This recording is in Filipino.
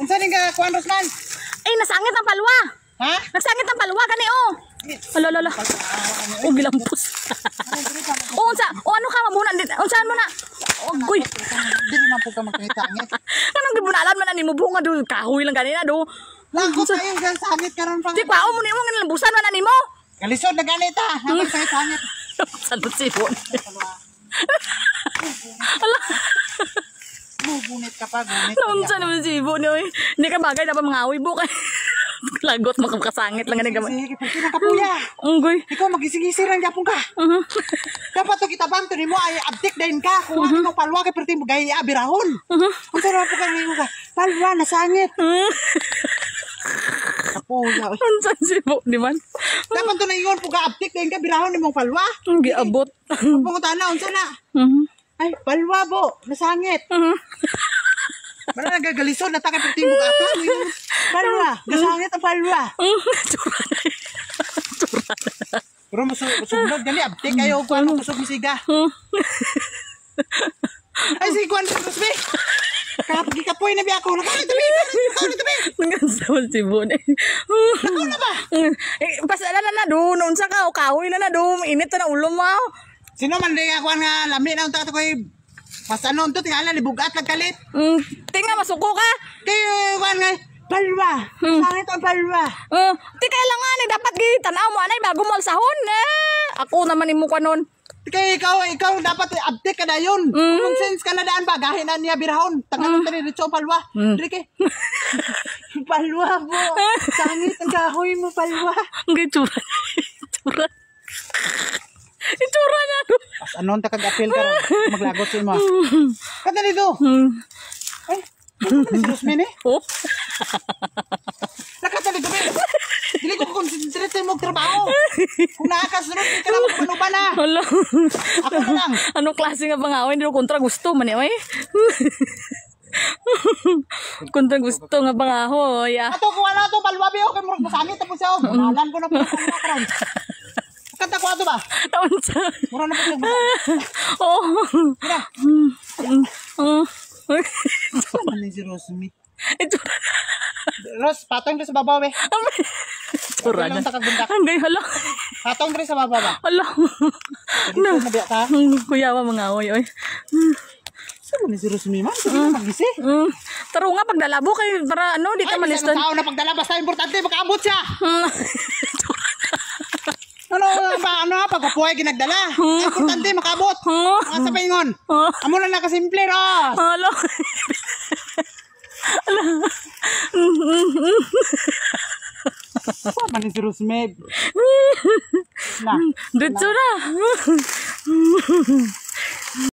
Unsa ning kuan Rosman? Ay, nasangit ang palwa. Ha? Nasangit ang palwa gani oh. Ala. Oh, gilampos. Oh, unsa? Oh, ano ka muna? Unsa mo na? Oh, goy. Dili man po ka makita ngit. Anong gibunalan man ani mo bunga do kahoy lang ganina do. Lagot kayo gan sangit karon pa. Di pa mo ni mo ngilambusan man ani mo. Kalisod na ganit ha. Naman sa sangit. Salud sipon. Ala. Gunit ka pa, gunit. Unsa naman sipon oy. Hindi ka bagay na pa mga awi bukay. Lagot makasangit lang nga gamay. Sige, pagkina ka puya. Unggoy. Ikaw magising-gising lang yapon ka. Dapat to kita banto nimo ay abdik dahin ka. Kung ano mo palwa kay perti mo gaya abirahon. Unsa ra po ka nimo ka? Palwa nasangit. Kapuya. Unsa sibo di man? Dapat to na ingon po ka abdik dahin ka birahon nimo palwa. Giabot. Pangutana unsa na? Ay, palwa bo, nasangit. Para nagagalisod na takay perti mo ka. Palwa, nasangit ang palwa. Pero musunod gani abdik kayo ko ano kusog misiga. Ay si kuan Rosme. Kapag kapoy na biya ko. Tabi. Ngasawal si Bon. Ako na ba? Pasala na do noon sa kahoy na do init na ulo mo. Sino man di ako nga lami na unta ko pas ano to tingala libugat lang kalit. Tinga masuko ka. Kay kuan nga palwa. Sangit ang palwa. Ti kailangan dapat gitanaw mo anay bago mo alsahon Ako naman imo kanon. Kay ikaw dapat update ka na yun. Common sense ka na daan ba gahin na niya birahon. Tangan ka ni Richo palwa. Diri kay. Palwa mo. Sangit ang kahoy mo palwa. Ngay tsura. Itsura na do. As anon ta kag-apil ka ron. Maglagot si mo. Kada dito. Ay, si Rosmene. Oh. Nakatali gabi. Dili ko concentrate mo trabaho. Kung nakakasunod ka lang magpanuba na. Hala. Ako na lang. Anong klase nga bangawin dito kontra gusto man oy. Kontra gusto nga bangahoy. Ato ko wala to balwabi okay mo masangit tapos ako. Mahalan ko na po karon. Kanta ko ato ba? Taon sa. Mura na po. Oh. Ano ni si Rosmi? Ito. Ros, patong rin sa babaw eh. Tura na. Hanggang hala. Patong rin sa babaw ba? Hala. Na. Nabiyak ka? Kuya wa mga awoy oy. Saan ni si Rosmi man? Sige na magisi. Taro nga pagdalabo kay para ano di ka malistan. Ay, na pagdala basta importante makaabot siya. Ano pagkapuhay ginagdala. Importante makabot. Mga sa paingon. Amo na nakasimple Ros. Hala. Hala. Saan man ni si Rosmi? Dito na.